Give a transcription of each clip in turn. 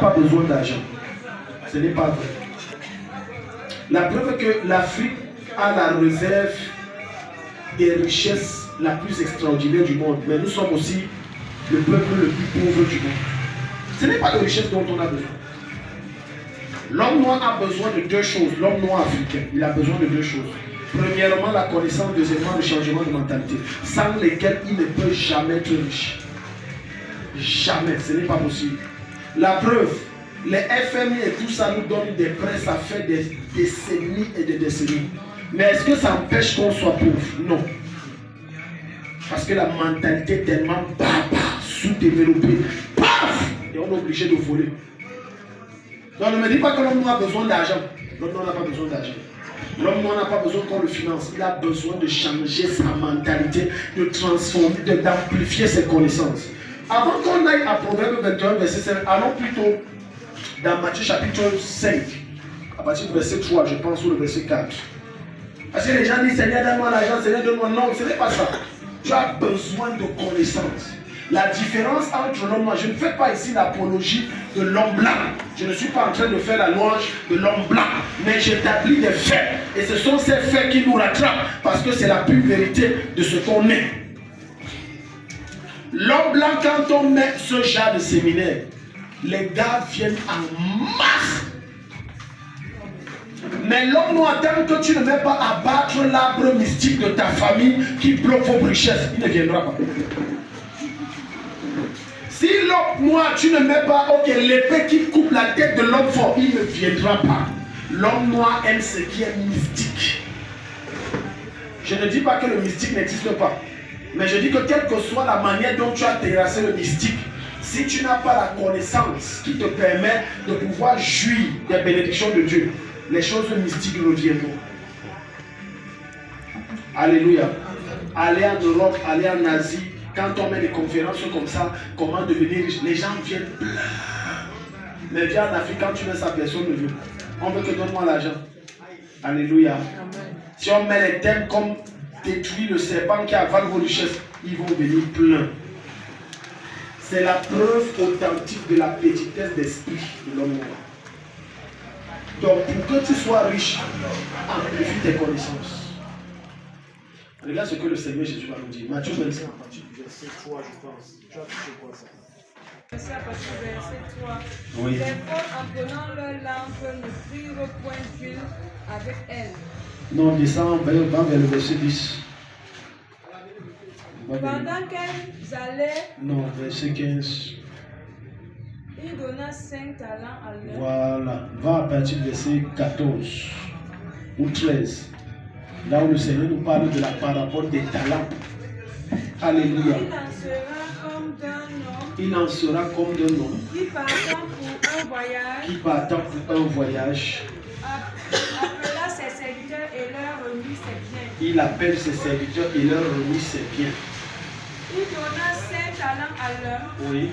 pas besoin d'argent. Ce n'est pas vrai. La preuve que l'Afrique a la réserve des richesses la plus extraordinaire du monde, mais nous sommes aussi le peuple le plus pauvre du monde. Ce n'est pas de richesse dont on a besoin. L'homme noir a besoin de deux choses. L'homme noir africain, il a besoin de deux choses. Premièrement, la connaissance. Deuxièmement, le changement de mentalité. Sans lesquels il ne peut jamais être riche. Jamais, ce n'est pas possible. La preuve, les FMI et tout ça nous donne des prêts, ça fait des décennies et des décennies. Mais est-ce que ça empêche qu'on soit pauvre? Non. Parce que la mentalité est tellement barbare, sous-développée. Paf! Et on est obligé de voler. Donc ne me dis pas que l'homme noir a besoin d'argent. L'homme noir n'a pas besoin d'argent. L'homme noir n'a pas besoin qu'on le finance. Il a besoin de changer sa mentalité, de transformer, d'amplifier ses connaissances. Avant qu'on aille à Proverbe 21, verset 5, allons plutôt dans Matthieu chapitre 5, à partir du verset 3, je pense, ou le verset 4. Parce que les gens disent, Seigneur, donne-moi l'argent, Seigneur, donne-moi. Non, ce n'est pas ça. Tu as besoin de connaissances. La différence entre l'homme noir, je ne fais pas ici l'apologie de l'homme blanc. Je ne suis pas en train de faire la louange de l'homme blanc, mais j'établis des faits. Et ce sont ces faits qui nous rattrapent, parce que c'est la pure vérité de ce qu'on est. L'homme blanc, quand on met ce genre de séminaire, les gars viennent en masse. Mais l'homme noir, tant que tu ne mets pas à battre l'arbre mystique de ta famille qui bloque vos richesses, il ne viendra pas. Si l'homme noir, tu ne mets pas l'épée qui coupe la tête de l'homme fort, il ne viendra pas. L'homme noir aime ce qui est mystique. Je ne dis pas que le mystique n'existe pas. Mais je dis que quelle que soit la manière dont tu as terrassé le mystique, si tu n'as pas la connaissance qui te permet de pouvoir jouir des bénédictions de Dieu, les choses mystiques reviendront. Alléluia. Aller en Europe, aller en Asie, quand on met des conférences comme ça, comment devenir riche, les gens viennent plein. Mais viens en Afrique, quand tu mets ça, personne ne veut. On veut que donne-moi l'argent. Alléluia. Amen. Si on met les thèmes comme détruire le serpent qui avale vos richesses, ils vont venir plein. C'est la preuve authentique de la petitesse d'esprit de l'homme noir. Donc pour que tu sois riche, amplifie tes connaissances. Regarde ce que le Seigneur Jésus va nous dire. Matthieu 25, à partir du verset 3, je pense. Tu as touché quoi ça? Verset à partir du verset 3. Oui. Les pauvres, en prenant leur lampe, ne prirent point d'huile avec elle. Non, descend, va vers le verset 10. Pendant qu'elles allaient, non, verset 15. Il donna 5 talents à l'un. Voilà, va à partir du verset 14 ou 13. Là où le Seigneur nous parle de la parabole des talents. Alléluia. Il en sera comme d'un homme. Qui partant pour un voyage. Appela ses serviteurs et leur remit ses biens. Il appelle ses serviteurs et leur remit ses biens. Il donna 5 talents à l'un. Oui.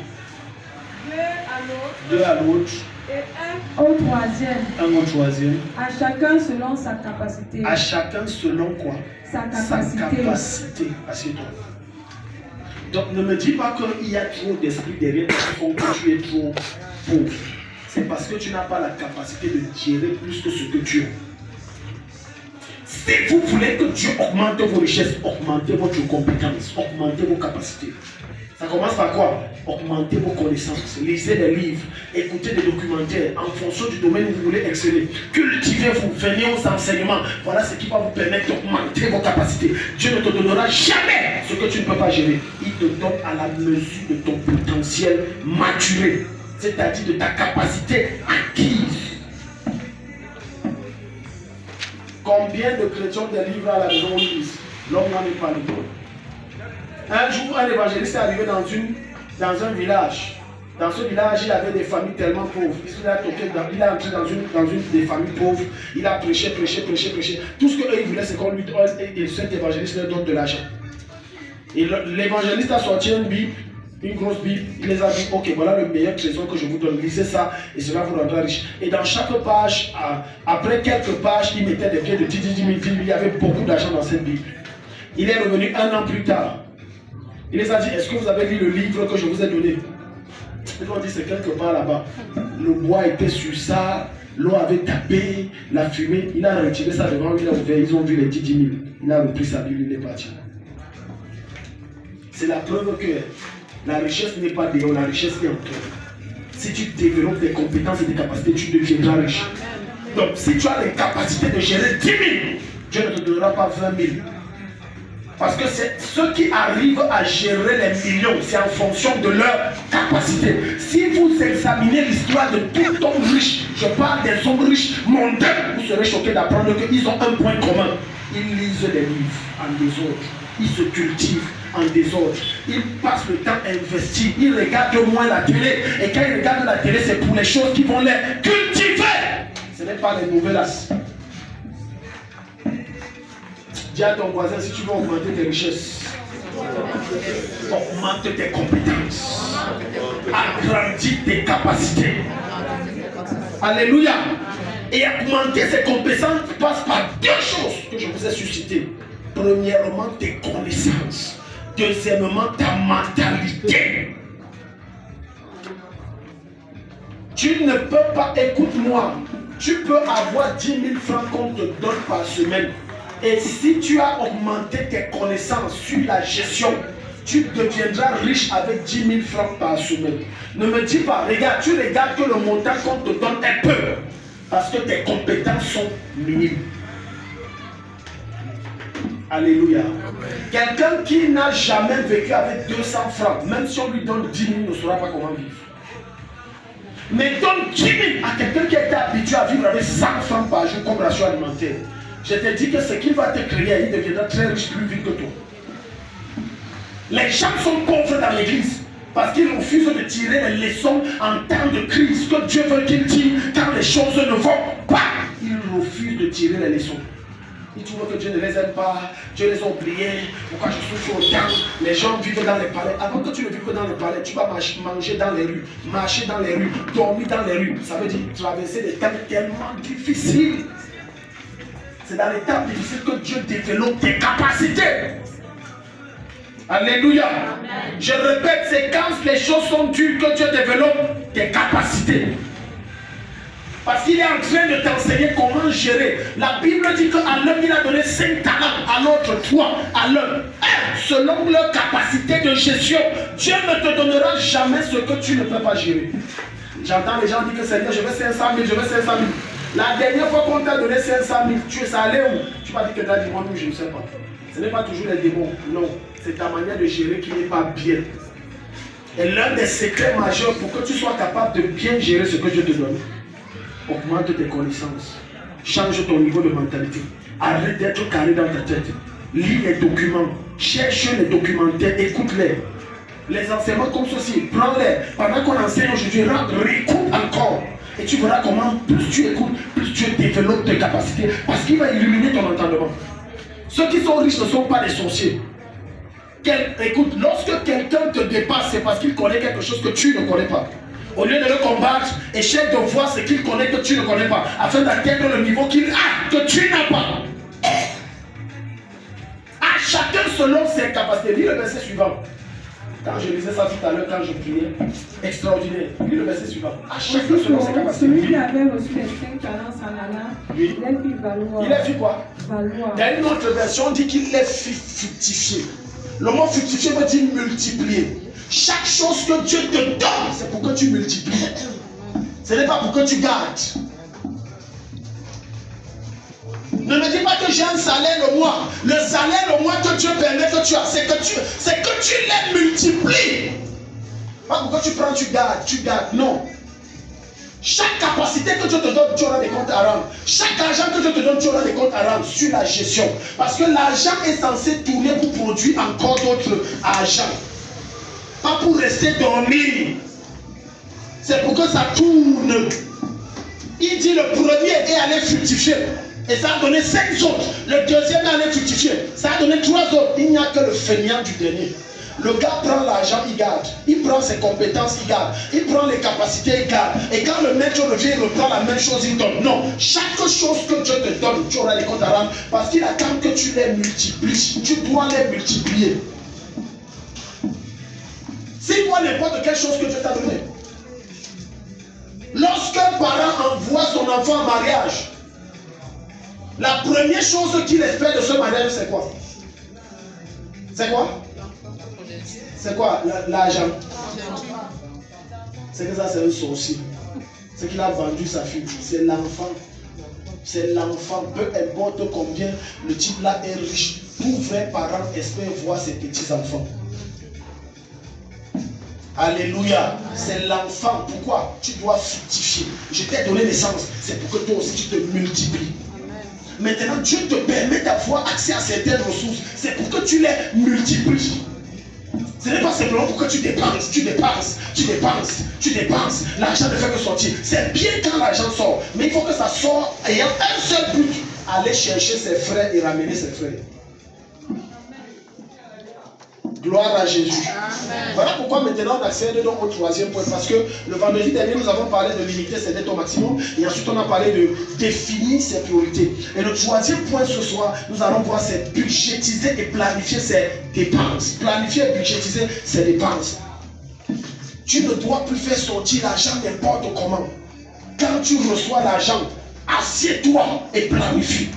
2 à l'autre. Et un au troisième. Un au troisième. À chacun selon sa capacité. À chacun selon quoi? Sa capacité. Sa capacité. Assieds-toi. Donc ne me dis pas qu'il y a trop d'esprit derrière toi qui font que tu es trop pauvre. C'est parce que tu n'as pas la capacité de gérer plus que ce que tu as. Si vous voulez que Dieu augmente vos richesses, augmentez votre compétence, augmentez vos capacités. Ça commence par quoi? Augmentez vos connaissances, lisez des livres, écoutez des documentaires en fonction du domaine où vous voulez exceller. Cultivez-vous, venez aux enseignements. Voilà ce qui va vous permettre d'augmenter vos capacités. Dieu ne te donnera jamais ce que tu ne peux pas gérer. Il te donne à la mesure de ton potentiel maturé, c'est-à-dire de ta capacité acquise. Combien de chrétiens ont des livres à la maison où ils lisent? L'homme n'en est pas libre. Un jour, un évangéliste est arrivé dans un village. Dans ce village, il y avait des familles tellement pauvres. Il est entré dans une des familles pauvres. Il a prêché. Tout ce qu'eux voulaient, c'est qu'on lui donne, et cet évangéliste leur donne de l'argent. Et l'évangéliste a sorti une Bible, une grosse Bible. Il les a dit, ok, voilà le meilleur trésor que je vous donne. Lisez ça et cela vous rendra riche. Et dans chaque page, après quelques pages, il mettait des pieds de 10 000 Bibles. Il y avait beaucoup d'argent dans cette Bible. Il est revenu 1 an plus tard. Il les a dit, est-ce que vous avez lu le livre que je vous ai donné? Ils ont dit, c'est quelque part là-bas. le bois était sur ça, l'eau avait tapé, la fumée, il a retiré ça devant, il a ouvert, ils ont vu les 10 000. Il a repris sa Bible, il est parti. C'est la preuve que la richesse n'est pas dehors, la richesse est en toi. Si tu développes des compétences et des capacités, tu deviendras riche. Donc, si tu as les capacités de gérer 10 000, Dieu ne te donnera pas 20 000. Parce que c'est ceux qui arrivent à gérer les millions, c'est en fonction de leur capacité. Si vous examinez l'histoire de tout homme riche, je parle des hommes riches mondains, vous serez choqués d'apprendre qu'ils ont un point commun. Ils lisent des livres en désordre, ils se cultivent en désordre, ils passent le temps investi, ils regardent moins la télé. Et quand ils regardent la télé, c'est pour les choses qui vont les cultiver. Ce n'est pas les novellas. Dis à ton voisin, si tu veux augmenter tes richesses, augmente tes compétences, agrandis tes capacités. Alléluia. Et augmenter ses compétences passe par deux choses que je vous ai suscitées. Premièrement, tes connaissances. Deuxièmement, ta mentalité. Tu ne peux pas, écoute-moi, tu peux avoir 10 000 francs qu'on te donne par semaine. Et si tu as augmenté tes connaissances sur la gestion, tu deviendras riche avec 10 000 francs par semaine. Ne me dis pas, regarde, tu regardes que le montant qu'on te donne est peu. Parce que tes compétences sont minimes. Alléluia. Quelqu'un qui n'a jamais vécu avec 200 francs, même si on lui donne 10 000, ne saura pas comment vivre. Mais donne 10 000 à quelqu'un qui a été habitué à vivre avec 100 francs par jour comme ration alimentaire. Je te dis que ce qu'il va te créer, il deviendra très riche plus vite que toi. Les gens sont pauvres dans l'église parce qu'ils refusent de tirer les leçons en temps de crise que Dieu veut qu'ils tirent quand les choses ne vont pas. Ils refusent de tirer les leçons. Ils trouvent que Dieu ne les aime pas, Dieu les a oubliés, pourquoi je souffre autant. Les gens vivent dans les palais. Avant que tu ne vives dans les palais, tu vas manger dans les rues, marcher dans les rues, dormir dans les rues. Ça veut dire traverser des temps tellement difficiles. C'est dans les temps difficiles que Dieu développe tes capacités. Alléluia. Amen. Je répète, c'est quand les choses sont dures que Dieu développe tes capacités. Parce qu'il est en train de t'enseigner comment gérer. La Bible dit qu'à l'un, il a donné 5 talents, à l'autre 3, à l'un 1. Selon leur capacité de gestion, Dieu ne te donnera jamais ce que tu ne peux pas gérer. J'entends les gens dire que Seigneur, je veux 500 000, je veux 500 000. La dernière fois qu'on t'a donné 500 000, tu es allé où? Tu m'as dit que tu as dit, moi, je ne sais pas. Ce n'est pas toujours les démons, non. C'est ta manière de gérer qui n'est pas bien. Et l'un des secrets majeurs pour que tu sois capable de bien gérer ce que Dieu te donne, augmente tes connaissances. Change ton niveau de mentalité. Arrête d'être carré dans ta tête. Lis les documents. Cherche les documentaires. Écoute-les. Les enseignements comme ceci, prends-les. Pendant qu'on enseigne aujourd'hui, réécoute encore. Et tu verras comment plus tu écoutes, plus tu développes tes capacités. Parce qu'il va illuminer ton entendement. Ceux qui sont riches ne sont pas des sorciers. Écoute, lorsque quelqu'un te dépasse, c'est parce qu'il connaît quelque chose que tu ne connais pas. Au lieu de le combattre, essaie de voir ce qu'il connaît que tu ne connais pas, afin d'atteindre le niveau qu'il a, que tu n'as pas. À chacun selon ses capacités. Lis le verset suivant. Quand je lisais ça tout à l'heure, quand je priais, extraordinaire. Lis le verset suivant. À chacun selon ses capacités. Celui qui avait reçu les 5 talents s'en alla, oui. Il a fait valoir. Il a fait quoi? Valoir. Dans une autre version, on dit qu'il l'a fait fructifier. Le mot fructifier veut dire multiplier. Chaque chose que Dieu te donne, c'est pour que tu multiplies. Ce n'est pas pour que tu gardes. Ne me dis pas que j'ai un salaire le mois. Le salaire le mois que Dieu permet que tu as, c'est que tu les multiplies. Pas pour que tu prends, tu gardes. Non. Chaque capacité que Dieu te donne, tu auras des comptes à rendre. Chaque argent que Dieu te donne, tu auras des comptes à rendre sur la gestion. Parce que l'argent est censé tourner pour produire encore d'autres argent. Pas pour rester dormir. C'est pour que ça tourne. Il dit le premier est allé fructifier. Et ça a donné 5 autres. Le deuxième est allé fructifier. Ça a donné 3 autres. Il n'y a que le feignant du dernier. Le gars prend l'argent, il garde. Il prend ses compétences, il garde. Il prend les capacités, il garde. Et quand le maître revient, il reprend la même chose, il donne. Non. Chaque chose que Dieu te donne, tu auras les comptes à rendre. Parce qu'il attend que tu les multiplies. Tu dois les multiplier. C'est quoi n'importe quelle chose que Dieu t'a donné. L'homme envoie son enfant en mariage, la première chose qu'il espère de ce mariage, c'est quoi? C'est quoi? C'est quoi? L'argent. C'est que ça, c'est un sorcier. C'est qu'il a vendu sa fille. C'est l'enfant. C'est l'enfant. Peu importe combien le type là est riche. Tout vrai parent espère voir ses petits-enfants. Alléluia. C'est l'enfant. Pourquoi? Tu dois fructifier. Je t'ai donné naissance. C'est pour que toi aussi tu te multiplies. Maintenant, Dieu te permet d'avoir accès à certaines ressources. C'est pour que tu les multiplies. Ce n'est pas simplement pour que tu dépenses, tu dépenses, tu dépenses, tu dépenses. L'argent ne fait que sortir. C'est bien quand l'argent sort, mais il faut que ça sorte ayant un seul but, aller chercher ses frères et ramener ses frères. Gloire à Jésus. Amen. Voilà pourquoi maintenant on accède donc au troisième point. Parce que le vendredi dernier, nous avons parlé de limiter ses dettes au maximum. Et ensuite, on a parlé de définir ses priorités. Et le troisième point ce soir, nous allons voir c'est budgétiser et planifier ses dépenses. Planifier et budgétiser ses dépenses. Tu ne dois plus faire sortir l'argent n'importe comment. Quand tu reçois l'argent, assieds-toi et planifie.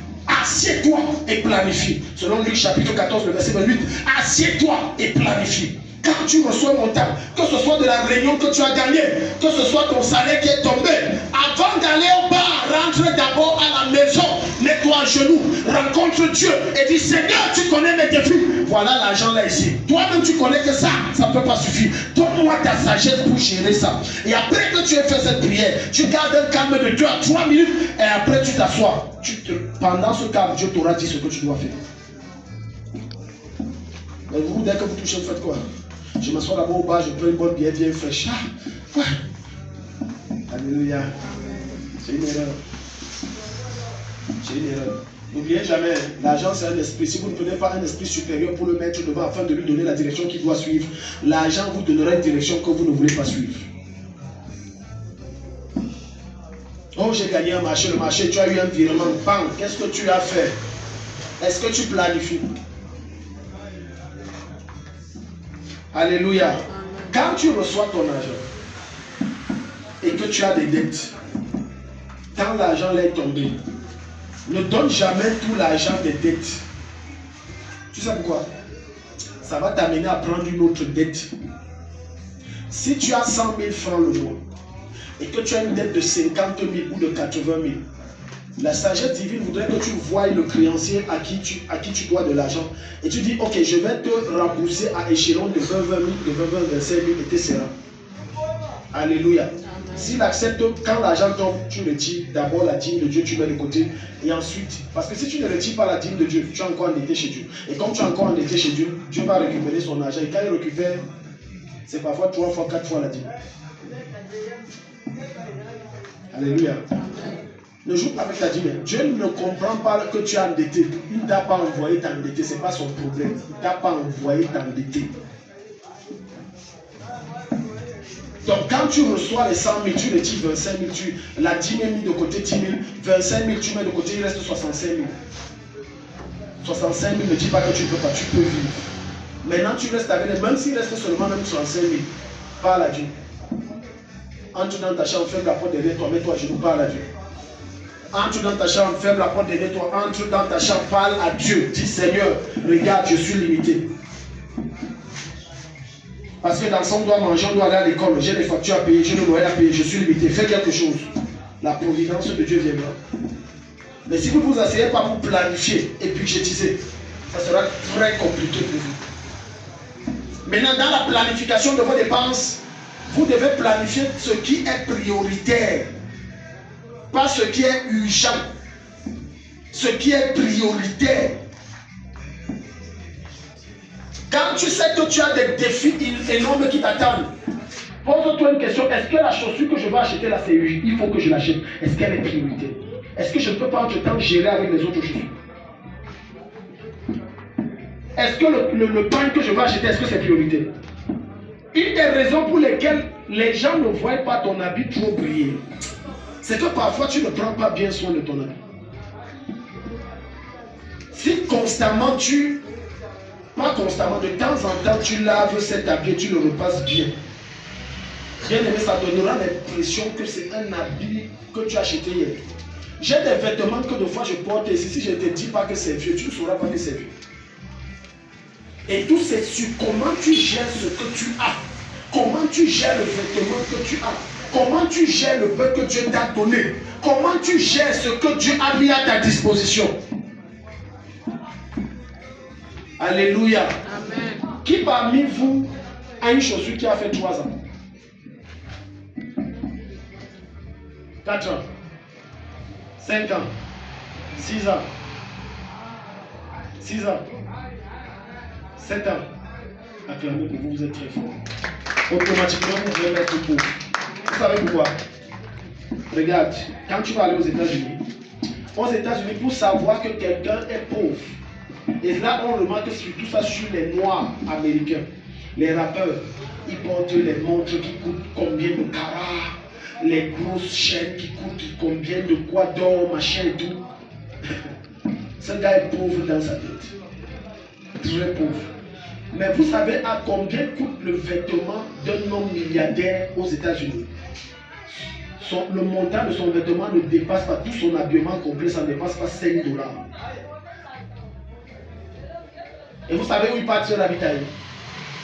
Assieds-toi et planifie. Selon Luc chapitre 14, le verset 28. Assieds-toi et planifie. Quand tu reçois mon temps, que ce soit de la réunion que tu as gagnée, que ce soit ton salaire qui est tombé, avant d'aller au bar, rentre d'abord à la maison, mets-toi à genoux, rencontre Dieu et dis Seigneur, tu connais mes défis. Voilà l'argent là ici. Toi-même tu connais que ça ne peut pas suffire. Donne-moi ta sagesse pour gérer ça. Et après que tu aies fait cette prière, tu gardes un calme de 2 à 3 minutes et après tu t'assois. Pendant ce calme, Dieu t'aura dit ce que tu dois faire. Mais vous, dès que vous touchez, vous faites quoi? Je m'assois d'abord au bar, je prends une bonne bière bien fraîche. Ah, ouais. Alléluia. C'est une erreur. C'est une erreur. N'oubliez jamais, l'argent c'est un esprit. Si vous ne prenez pas un esprit supérieur pour le mettre devant afin de lui donner la direction qu'il doit suivre, l'argent vous donnera une direction que vous ne voulez pas suivre. Oh, j'ai gagné un marché, le marché, tu as eu un virement, bang, qu'est-ce que tu as fait? Est-ce que tu planifies? Alléluia. Quand tu reçois ton argent et que tu as des dettes, quand l'argent est tombé, ne donne jamais tout l'argent des dettes. Tu sais pourquoi? Ça va t'amener à prendre une autre dette. Si tu as 100 000 francs le mois et que tu as une dette de 50 000 ou de 80 000, la sagesse divine voudrait que tu voies le créancier à qui tu dois de l'argent et tu dis ok, je vais te rembourser à échelon de 20 000, de 20 25 000 etc. Alléluia. Amen. S'il accepte, quand l'argent tombe, tu retires d'abord la dîme de Dieu, tu mets de côté et ensuite, parce que si tu ne retires pas la dîme de Dieu, tu es encore endetté chez Dieu. Et comme tu es encore endetté chez Dieu, Dieu va récupérer son argent et quand il récupère, c'est parfois 3 fois, 4 fois la dîme. Alléluia. Ne joue pas avec ta dîme. Dieu ne comprend pas que tu es endetté. Il ne t'a pas envoyé t'endetter. Ce n'est pas son problème. Il ne t'a pas envoyé t'endetter. Donc quand tu reçois les 100 000, tu retires 25 000. La dîme est mise de côté 10 000. 25 000, tu mets de côté, il reste 65 000. 65 000, ne dis pas que tu ne peux pas. Tu peux vivre. Maintenant, tu restes avec les... Même s'il reste seulement même 65 000, parle à Dieu. Entre dans ta chambre, ferme la porte derrière toi, mets-toi à genoux, parle à Dieu. Entre dans ta chambre, ferme la porte derrière toi, entre dans ta chambre, parle à Dieu. Dis Seigneur, regarde, je suis limité. Parce que dans son doit manger, on doit aller à l'école, j'ai des factures à payer, j'ai le loyer à payer, je suis limité. Fais quelque chose. La providence de Dieu viendra. Mais si vous ne vous asseyez pas pour planifier et budgétiser, ça sera très compliqué pour vous. Maintenant, dans la planification de vos dépenses, vous devez planifier ce qui est prioritaire. Pas ce qui est urgent. Ce qui est prioritaire. Quand tu sais que tu as des défis énormes qui t'attendent, pose-toi une question. Est-ce que la chaussure que je vais acheter là, c'est urgent? Il faut que je l'achète. Est-ce qu'elle est prioritaire? Est-ce que je ne peux pas entre-temps gérer avec les autres chaussures? Est-ce que le pain que je vais acheter, est-ce que c'est prioritaire? Une des raisons pour lesquelles les gens ne voient pas ton habit trop briller, c'est que parfois tu ne prends pas bien soin de ton habit. Si constamment pas constamment, de temps en temps tu laves cet habit et tu le repasses bien, Bien aimé, ça donnera l'impression que c'est un habit que tu as acheté hier. J'ai des vêtements que des fois je porte ici. Si je ne te dis pas que c'est vieux, tu ne sauras pas que c'est vieux. Et tout c'est sur comment tu gères ce que tu as. Comment tu gères le vêtement que tu as. Comment tu gères le peu que Dieu t'a donné. Comment tu gères ce que Dieu a mis à ta disposition. Alléluia. Amen. Qui parmi vous a une chaussure qui a fait 3 ans? 4 ans, 5 ans, 6 ans, 6 ans, 7 ans. Acclamez pour vous, vous êtes très fort. Automatiquement, vous devez mettre pauvre. Vous savez pourquoi? Regarde, quand tu vas aller aux États-Unis, pour savoir que quelqu'un est pauvre, et là on remarque surtout ça sur les Noirs américains, les rappeurs, ils portent les montres qui coûtent combien de carats, les grosses chaînes qui coûtent combien de quoi d'or, machin et tout. Ce gars est pauvre dans sa tête. Très pauvre. Mais vous savez à combien coûte le vêtement d'un homme milliardaire aux États-Unis? Le montant de son vêtement ne dépasse pas, tout son habillement complet, ça ne dépasse pas $5. Et vous savez où ils partent se ravitailler?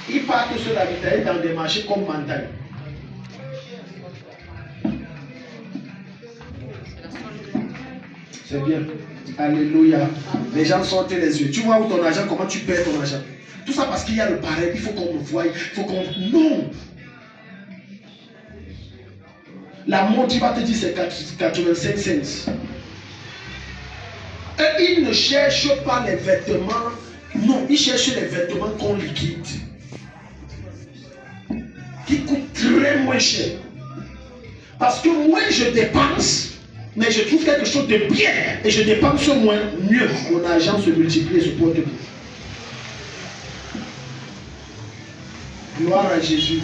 Ils partent se ravitailler dans des marchés comme Mantaï. C'est bien. Alléluia. Les gens sortent les yeux. Tu vois où ton argent, comment tu perds ton argent. Tout ça parce qu'il y a le pareil. Il faut qu'on me voie. Il faut qu'on... Non. La montre, il va te dire c'est 85 cents. Et ils ne cherchent pas les vêtements. Non, ils cherchent les vêtements qu'on liquide. Qui coûtent très moins cher. Parce que moi, je dépense. Mais je trouve quelque chose de bien et je dépense moins, mieux. Mon argent se multiplie et se porte bien. Gloire à Jésus.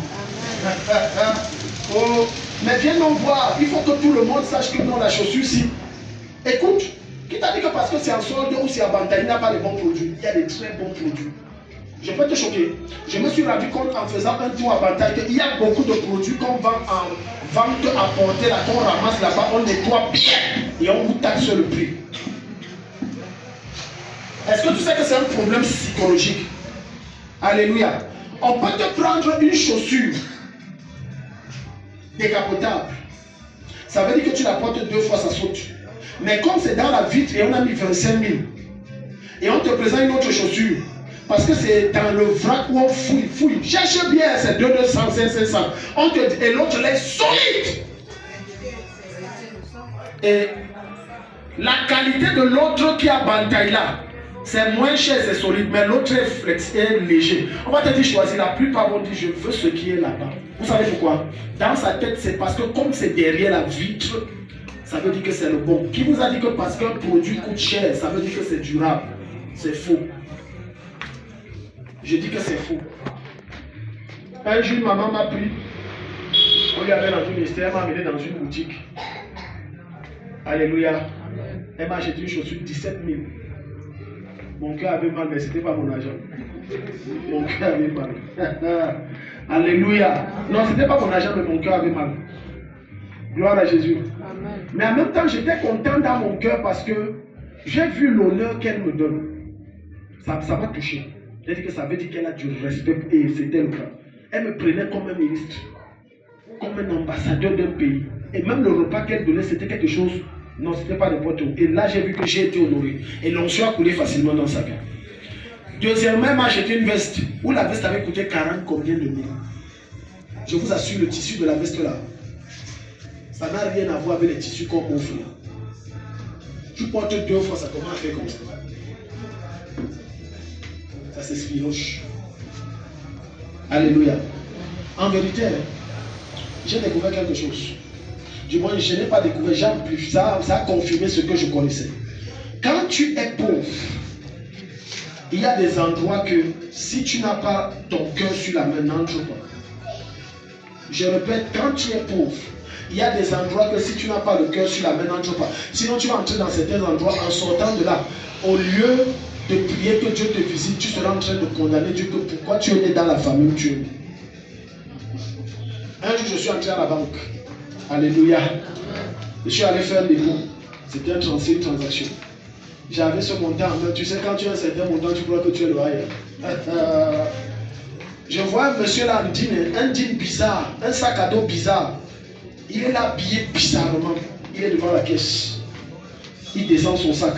Oh, mais viens donc voir. Il faut que tout le monde sache que non, la chaussure, si. Écoute, qui t'a dit que parce que c'est en solde ou c'est à Bantaï, il n'y a pas de bons produits? Il y a des très bons produits. Je peux te choquer. Je me suis rendu compte en faisant un tour à Bantaï qu'il y a beaucoup de produits qu'on vend en vente à porter, là, qu'on ramasse là-bas, on nettoie bien et on vous taxe le prix. Est-ce que tu sais que c'est un problème psychologique? Alléluia. On peut te prendre une chaussure décapotable. Ça veut dire que tu la portes 2 fois, ça saute. Mais comme c'est dans la vitre et on a mis 25 000, et on te présente une autre chaussure, parce que c'est dans le vrac où on fouille. Cherche bien, c'est 200, 500. On te dit, et l'autre, elle est solide. Et la qualité de l'autre qui a Bantaï là, c'est moins cher, c'est solide, mais l'autre est flex, est léger. On va te dire choisir, la plupart vont dire je veux ce qui est là-bas. Vous savez pourquoi? Dans sa tête, c'est parce que comme c'est derrière la vitre, ça veut dire que c'est le bon. Qui vous a dit que parce qu'un produit coûte cher, ça veut dire que c'est durable? C'est faux. Je dis que c'est faux. Un jour, maman m'a pris, on lui avait dans un ministère, elle m'a amené dans une boutique. Alléluia. Elle m'a acheté une chaussure 17 000. Mon cœur avait mal, mais ce n'était pas mon argent. Mon cœur avait mal. Alléluia. Non, ce n'était pas mon argent, mais mon cœur avait mal. Gloire à Jésus. Amen. Mais en même temps, j'étais content dans mon cœur parce que j'ai vu l'honneur qu'elle me donne. Ça m'a touché. J'ai dit que ça veut dire qu'elle a du respect et c'était le cas. Elle me prenait comme un ministre, comme un ambassadeur d'un pays. Et même le repas qu'elle donnait, c'était quelque chose. Non, c'était pas n'importe où. Et là, j'ai vu que j'ai été honoré. Et l'onction a coulé facilement dans sa carte. Deuxièmement, elle m'a acheté une veste où la veste avait coûté 40 combien de mille. Je vous assure, le tissu de la veste là, ça n'a rien à voir avec les tissus qu'on offre là. Tu portes 2 fois, ça commence à faire comme ça. Ça s'effiloche. Alléluia. En vérité, j'ai découvert quelque chose. Du moins, je n'ai pas découvert, j'ai amplifié, ça a confirmé ce que je connaissais. Quand tu es pauvre, il y a des endroits que si tu n'as pas ton cœur sur la main, n'entre pas. Je répète, quand tu es pauvre, il y a des endroits que si tu n'as pas le cœur sur la main, n'entre pas. Sinon, tu vas entrer dans certains endroits en sortant de là. Au lieu de prier que Dieu te visite, tu seras en train de condamner Dieu que pourquoi tu es né dans la famille où tu es né. Un jour, je suis entré à la banque. Alléluia. Je suis allé faire des dépôt. C'était une transaction. J'avais ce montant en main. Tu sais, quand tu as un certain montant, tu crois que tu es le roi. Je vois un monsieur là en jean, un jean bizarre, un sac à dos bizarre. Il est là habillé bizarrement. Il est devant la caisse. Il descend son sac.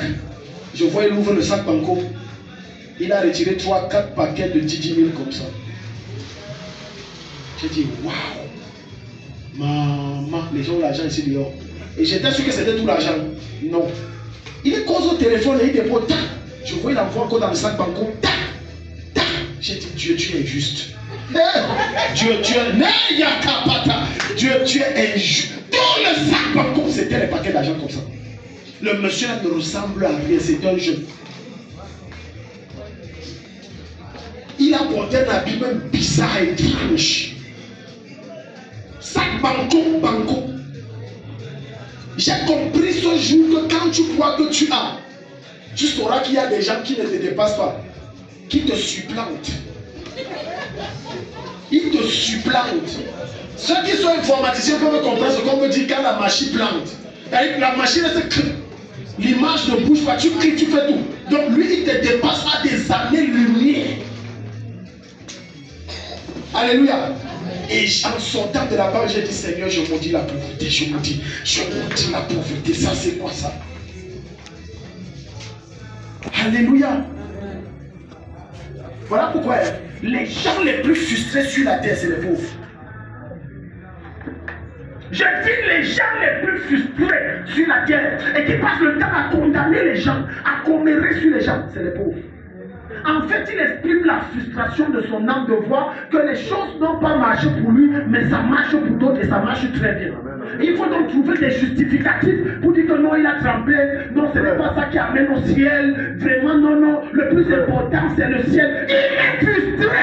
Je vois, il ouvre le sac banco. Il a retiré 3-4 paquets de 10 000 comme ça. J'ai dit, waouh! Maman, les gens ont l'argent ici dehors. Et j'étais sûr que c'était tout l'argent. Non. Il est cause au téléphone et il dépose. Je vois, il envoie encore dans le sac banco. J'ai dit, Dieu, tu es injuste. Dieu, tu es Dieu, tu es injuste. Dans le sac banco, c'était les paquets d'argent comme ça. Le monsieur ne ressemble à rien, c'est un jeune. Il a porté un habit même bizarre et étrange. Sac banco. J'ai compris ce jour que quand tu crois que tu as, tu sauras qu'il y a des gens qui ne te dépassent pas, qui te supplantent. Ils te supplantent. Ceux qui sont informaticiens peuvent comprendre ce qu'on me dit quand la machine plante. La machine se crée. L'image ne bouge pas, tu cries, tu fais tout. Donc lui, il te dépasse à des années-lumière. Alléluia. Et en sortant de la banque, j'ai dit, Seigneur, je maudis la pauvreté, je maudis la pauvreté. Ça, c'est quoi ça? Alléluia. Voilà pourquoi les gens les plus frustrés sur la terre, c'est les pauvres. Je dis les gens les plus frustrés sur la terre et qui passent le temps à condamner les gens, à commérer sur les gens, c'est les pauvres. En fait, il exprime la frustration de son âme de voir que les choses n'ont pas marché pour lui, mais ça marche pour d'autres et ça marche très bien. Il faut donc trouver des justificatifs pour dire que non, il a trempé, non, ce n'est pas ça qui amène au ciel, vraiment, non, le plus important c'est le ciel. Il est frustré.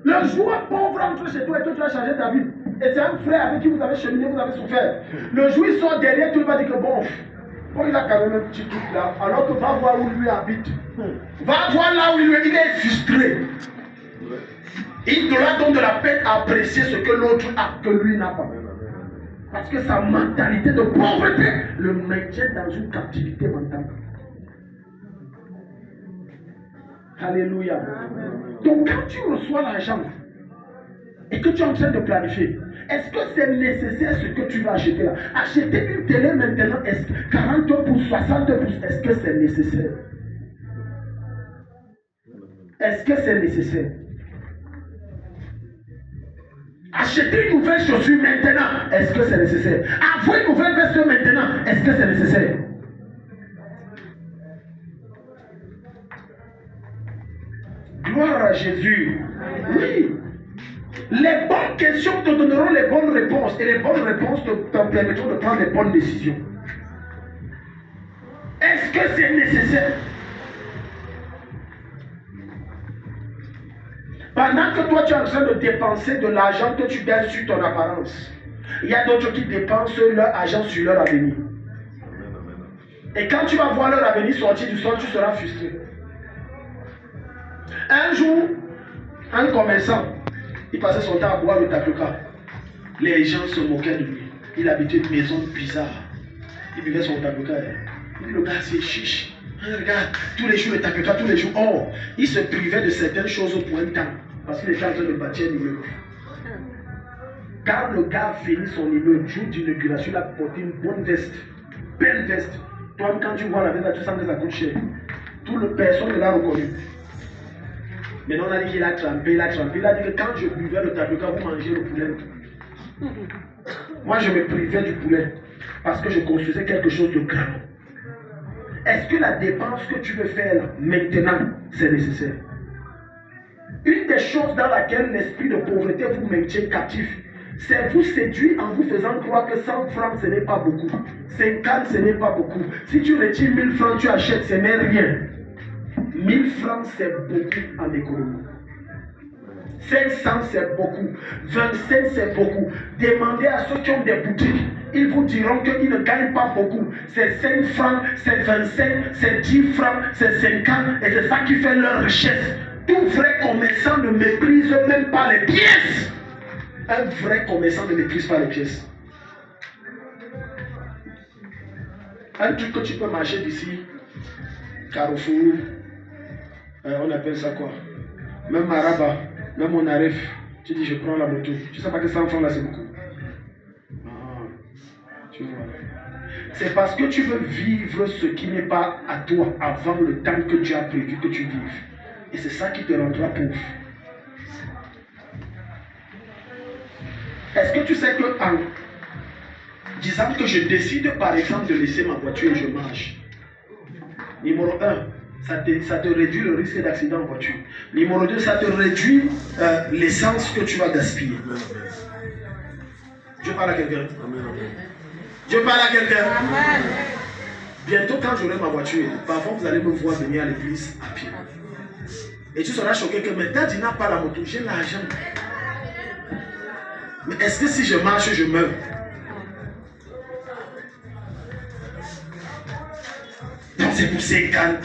Le jour pauvre entre chez toi et toi, tu vas changer ta vie. Et c'est un frère avec qui vous avez cheminé, vous avez souffert. Le jour il sort derrière, tu vas dire que bon, il a quand même un petit truc là, alors que va voir où lui habite. Va voir là où il est frustré. Il doit donc de la peine à apprécier ce que l'autre a, que lui n'a pas. Parce que sa mentalité de pauvreté le maintient dans une captivité mentale. Alléluia. Donc quand tu reçois l'argent et que tu es en train de planifier, est-ce que c'est nécessaire ce que tu vas acheter là? Acheter une télé maintenant, 40 pouces, 60 pouces, est-ce que c'est nécessaire? Est-ce que c'est nécessaire? Acheter une nouvelle chaussure maintenant, est-ce que c'est nécessaire? Avoir une nouvelle veste maintenant, est-ce que c'est nécessaire? Gloire à Jésus. Oui. Les bonnes questions te donneront les bonnes réponses et les bonnes réponses te permettront de prendre les bonnes décisions. Est-ce que c'est nécessaire? Pendant que toi tu es en train de dépenser de l'argent que tu gagnes sur ton apparence, il y a d'autres qui dépensent leur argent sur leur avenir. Et quand tu vas voir leur avenir sortir du sol, tu seras frustré. Un jour, un commerçant, il passait son temps à boire le tapioca. Les gens se moquaient de lui. Il habitait une maison bizarre. Il buvait son tapioca. Il dit, le gars, c'est chiche. Regarde, tous les jours le tapioca, tous les jours. Oh, il se privait de certaines choses pour un temps. Parce qu'il était en train de bâtir un immeuble. Quand le gars finit son immeuble, jour d'inauguration, il a porté une bonne veste. Belle veste. Toi, quand tu vois la veste, tu sens que ça coûte cher. Tout le personne ne l'a reconnu. Maintenant, on a dit qu'il a trempé, il a trempé. Il a dit que quand je buvais le tapioca, vous mangez le poulet. Moi, je me privais du poulet parce que je construisais quelque chose de grand. Est-ce que la dépense que tu veux faire maintenant, c'est nécessaire? Une des choses dans laquelle l'esprit de pauvreté vous maintient captif, c'est vous séduire en vous faisant croire que 100 francs, ce n'est pas beaucoup. 50, ce n'est pas beaucoup. Si tu retires 1000 francs, tu achètes, ce n'est rien. 1000 francs, c'est beaucoup en économie. 500, c'est beaucoup. 25, c'est beaucoup. Demandez à ceux qui ont des boutiques. Ils vous diront qu'ils ne gagnent pas beaucoup. C'est 5 francs, c'est 25, c'est 10 francs, c'est 50. Et c'est ça qui fait leur richesse. Tout vrai commerçant ne méprise même pas les pièces. Un vrai commerçant ne méprise pas les pièces. Un truc que tu peux marcher d'ici, Carrefour, on appelle ça quoi? Même Maraba, même on arrive, tu dis je prends la moto. Tu sais pas que 100 francs là c'est beaucoup. Tu vois. C'est parce que tu veux vivre ce qui n'est pas à toi avant le temps que tu as prévu que tu vives. Et c'est ça qui te rendra pauvre. Est-ce que tu sais que en disant que je décide par exemple de laisser ma voiture et je marche. Numéro 1, ça te réduit le risque d'accident en voiture. Numéro 2, ça te réduit l'essence que tu vas gaspiller. Je parle à quelqu'un. Je parle à quelqu'un. Bientôt quand j'aurai ma voiture, parfois vous allez me voir venir à l'église à pied. Et tu seras choqué que maintenant tu n'as pas la moto, j'ai l'argent. Mais est-ce que si je marche, je meurs? Donc c'est pour 50.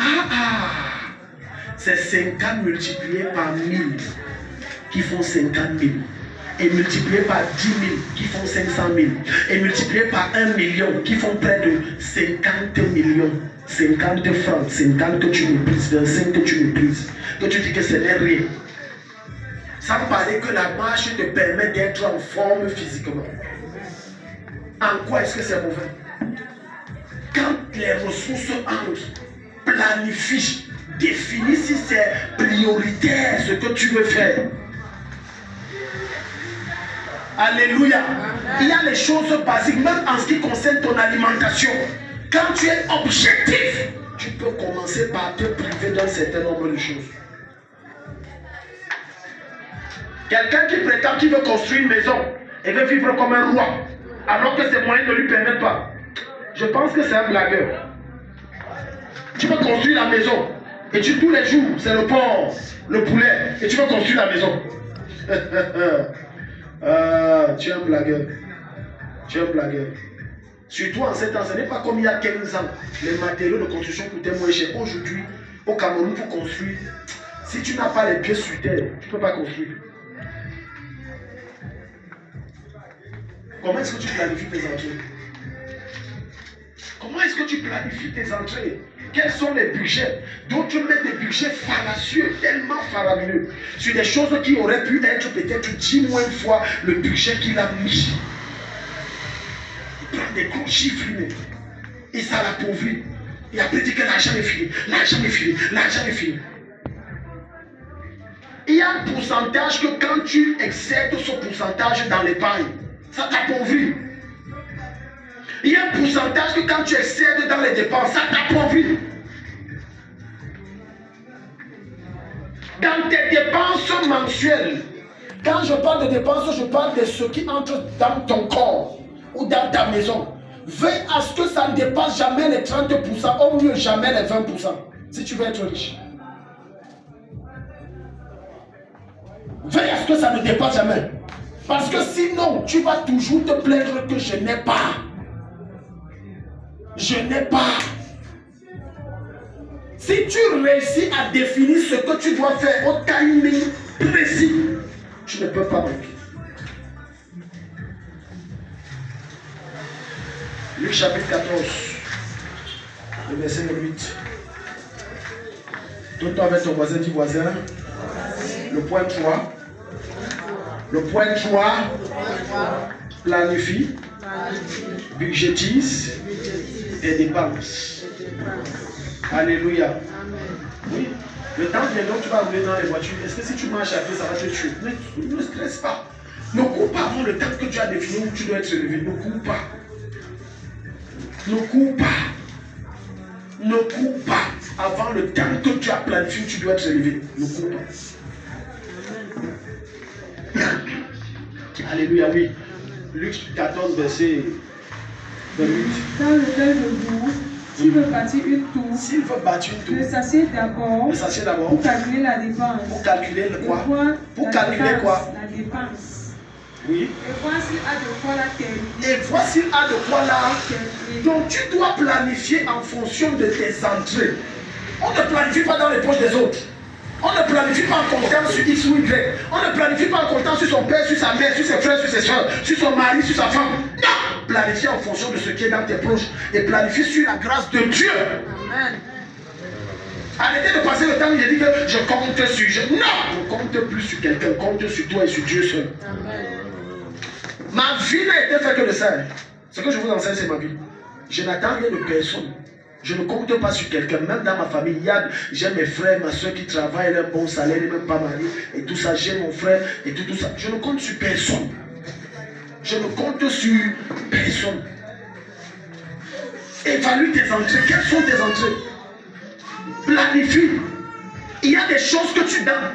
C'est 50 multiplié par 1000 qui font 50 000. Et multiplié par 10 000 qui font 500 000. Et multiplié par 1 million qui font près de 50 millions. 50 francs, 50 que tu méprises, 25 que tu méprises. Que tu dis que ce n'est rien. Sans parler que la marche te permet d'être en forme physiquement. En quoi est-ce que c'est mauvais? Quand les ressources entrent, planifie, définis si c'est prioritaire ce que tu veux faire. Alléluia. Il y a les choses basiques, même en ce qui concerne ton alimentation. Quand tu es objectif, tu peux commencer par te priver d'un certain nombre de choses. Quelqu'un qui prétend qu'il veut construire une maison et veut vivre comme un roi, alors que ses moyens ne lui permettent pas. Je pense que c'est un blagueur. Tu veux construire la maison et tous les jours, c'est le porc, le poulet, et tu veux construire la maison. Tu es un blagueur. Tu es un blagueur. Surtout en 7 ans, ce n'est pas comme il y a 15 ans. Les matériaux de construction coûtaient moins cher. Aujourd'hui, au Cameroun, pour construire, si tu n'as pas les pieds sur terre, tu ne peux pas construire. Comment est-ce que tu planifies tes entrées? Comment est-ce que tu planifies tes entrées? Quels sont les budgets? D'autres mettent des budgets fallacieux, tellement faramineux, sur des choses qui auraient pu être peut-être 10 moins fois le budget qu'il a mis. Il prend des gros chiffres, et ça l'appauvrit. Et après il dit que l'argent est fini, l'argent est fini, l'argent est fini. Il y a un pourcentage que quand tu excèdes ce pourcentage dans l'épargne, ça t'appauvrit. Il y a un pourcentage que quand tu excèdes dans les dépenses, ça t'appauvrit. Dans tes dépenses mensuelles, quand je parle de dépenses, je parle de ce qui entre dans ton corps ou dans ta maison. Veille à ce que ça ne dépasse jamais les 30%, au mieux jamais les 20%, si tu veux être riche. Veille à ce que ça ne dépasse jamais. Parce que sinon, tu vas toujours te plaindre que je n'ai pas. Je n'ai pas. Si tu réussis à définir ce que tu dois faire au timing précis, tu ne peux pas manquer. Luc chapitre 14, le verset 8. Toi avec ton voisin, dis voisin. Le point 3. Le point 3, planifie, budgétise et dépense. Alléluia. Oui. Le temps viendra où tu vas rouler dans les voitures. Est-ce que si tu marches à pied, ça va te tuer? Ne stresse pas. Ne cours pas avant le temps que tu as défini où tu dois être élevé. Ne cours pas. Ne cours pas. Ne cours pas avant le temps que tu as planifié où tu dois être élevé. Ne cours pas. Alléluia, oui. Luc 14, verset 28. Dans le cœur de vous, s'il veut bâtir une tour, s'il veut bâtir une tour, le s'assied d'abord pour calculer la dépense. Pour calculer le quoi? Pour calculer quoi? La dépense. Oui. Et voir s'il a de quoi la terminer. Et voir s'il a de quoi la. Donc tu dois planifier en fonction de tes entrées. On ne planifie pas dans les poches des autres. On ne planifie pas en comptant sur X ou Y. On ne planifie pas en comptant sur son père, sur sa mère, sur ses frères, sur ses soeurs, sur son mari, sur sa femme. Non! Planifie en fonction de ce qui est dans tes proches. Et planifie sur la grâce de Dieu. Amen. Arrêtez de passer le temps où j'ai dit que je compte sur... Non! Je compte plus sur quelqu'un. Compte sur toi et sur Dieu seul. Amen. Ma vie n'a été faite que de ça. Ce que je vous enseigne, c'est ma vie. Je n'attends rien de personne. Je ne compte pas sur quelqu'un. Même dans ma famille, j'ai mes frères, ma soeur qui travaillent, un bon salaire, ils ne même pas mariés. Et tout ça, j'ai mon frère et tout ça. Je ne compte sur personne. Je ne compte sur personne. Évalue tes entrées. Quelles sont tes entrées? Planifie. Il y a des choses que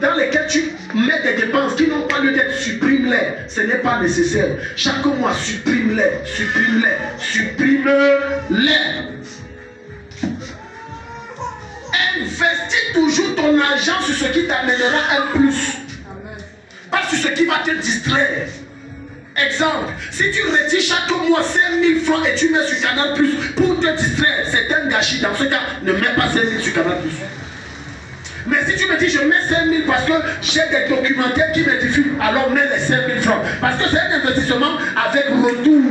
dans lesquelles tu mets des dépenses qui n'ont pas lieu d'être. Supprime-les. Ce n'est pas nécessaire. Chaque mois, supprime-les. Supprime-les. Supprime-les. Investis toujours ton argent sur ce qui t'amènera un plus. Amen. Pas sur ce qui va te distraire. Exemple, si tu retires chaque mois 5 000 francs et tu mets sur Canal Plus pour te distraire, c'est un gâchis. Dans ce cas, ne mets pas 5 000 sur Canal Plus. Mais si tu me dis je mets 5 000 parce que j'ai des documentaires qui me diffusent, alors mets les 5 000 francs. Parce que c'est un investissement avec retour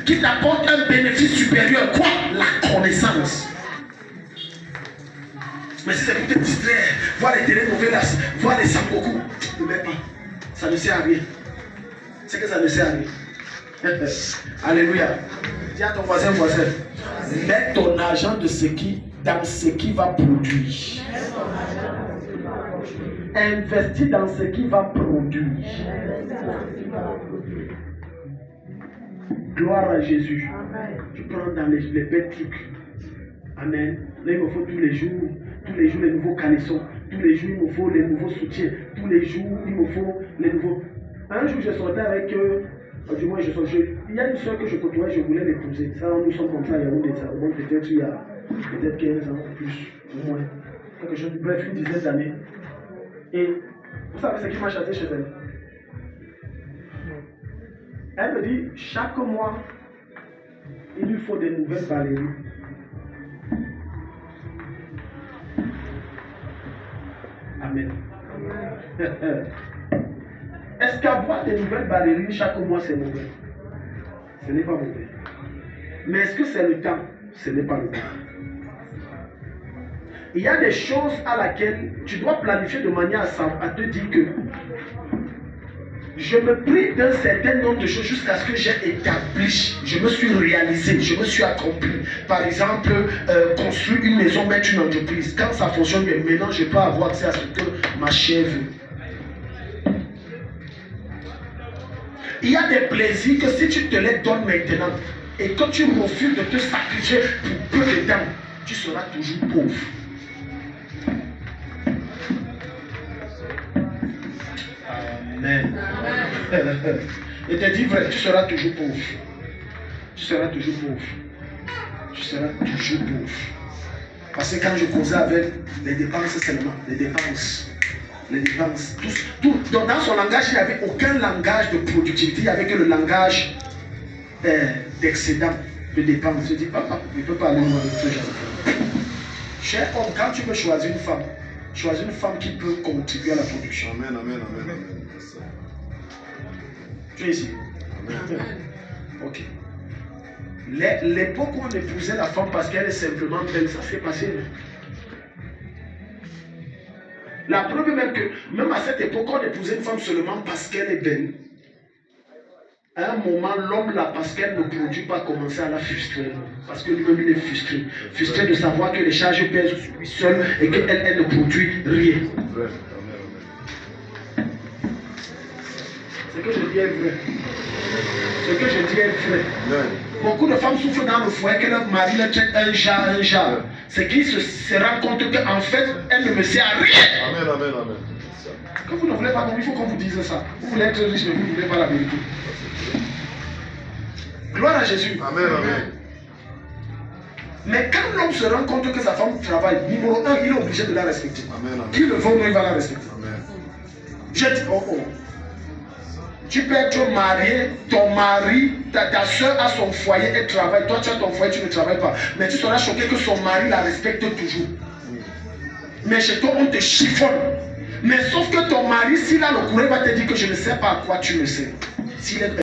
qui t'apporte un bénéfice supérieur. Quoi? La connaissance. Mais si c'est pour te distraire, voir les télénovelas, voir les Sangoku, ne mets pas. Ça ne sert à rien. C'est que ça ne sert à rien. Alléluia. Dis à ton voisin, mets ton argent dans ce qui va produire. Investis dans ce qui va produire. Gloire à Jésus. Tu prends dans les belles trucs. Amen. Là, il me faut tous les jours les nouveaux caleçons. Tous les jours, il me faut les nouveaux soutiens. Tous les jours, il me faut les nouveaux. Un jour, je sortais avec du moins, il y a une soeur que je côtoyais, je voulais l'épouser. Ça, nous sommes comme ça, il y a peut-être il y a peut-être 15 ans, plus, au moins. Quelque chose, bref, une dizaine d'années. Et vous savez ce qui m'a chassé chez elle? Elle me dit, chaque mois, il lui faut des nouvelles ballerines. Amen. Est-ce qu'avoir des nouvelles ballerines chaque mois, c'est mauvais? Ce n'est pas mauvais. Mais est-ce que c'est le temps? Ce n'est pas le temps. Il y a des choses à laquelle tu dois planifier de manière à te dire que je me prive d'un certain nombre de choses jusqu'à ce que j'ai établi, je me suis réalisé, je me suis accompli. Par exemple, construire une maison, mettre une entreprise. Quand ça fonctionne bien, maintenant je peux avoir accès à ce que ma chère veut. Il y a des plaisirs que si tu te les donnes maintenant et que tu refuses de te sacrifier pour peu de temps, tu seras toujours pauvre. Amen. Et te dis vrai, tu seras toujours pauvre. Tu seras toujours pauvre. Tu seras toujours pauvre. Parce que quand je causais avec les dépenses seulement, les dépenses. Tout, dans son langage, il n'y avait aucun langage de productivité, il n'y avait que le langage d'excédent, de dépenses. Je dis, papa, je ne peux pas aller loin avec ce genre de choses. Cher homme, quand tu veux choisir une femme, choisis une femme qui peut contribuer à la production. Amen. Tu es ici? Amen. Ok. L'époque où on épousait la femme parce qu'elle est simplement belle, ça s'est passé. La preuve même que, même à cette époque, on épousait une femme seulement parce qu'elle est belle. À un moment, l'homme là, parce qu'elle ne produit pas, commençait à la frustrer. Parce que lui-même, il est frustré. Frustré de savoir que les charges pèsent sur lui seul et qu'elle ne produit rien. Ce que je dis est vrai. Ce que je dis est vrai. Beaucoup de femmes souffrent dans le foyer que leur mari leur traite un genre. C'est qu'ils se rendent compte qu'en fait, elle ne me sert à rien. Amen. Quand vous ne voulez pas, il faut qu'on vous dise ça. Vous voulez être riche, mais vous ne voulez pas la vérité. Gloire à Jésus. Amen. Mais quand l'homme se rend compte que sa femme travaille, numéro 1, il est obligé de la respecter. Amen. Qu'il le veuille ou non, il va la respecter. Amen. Je dis, Tu peux être marié, ton mari, ta soeur a son foyer, elle travaille. Toi, tu as ton foyer, tu ne travailles pas. Mais tu seras choqué que son mari la respecte toujours. Mais chez toi, on te chiffonne. Mais sauf que ton mari, s'il a le courage, il va te dire que je ne sais pas à quoi tu me sers. S'il est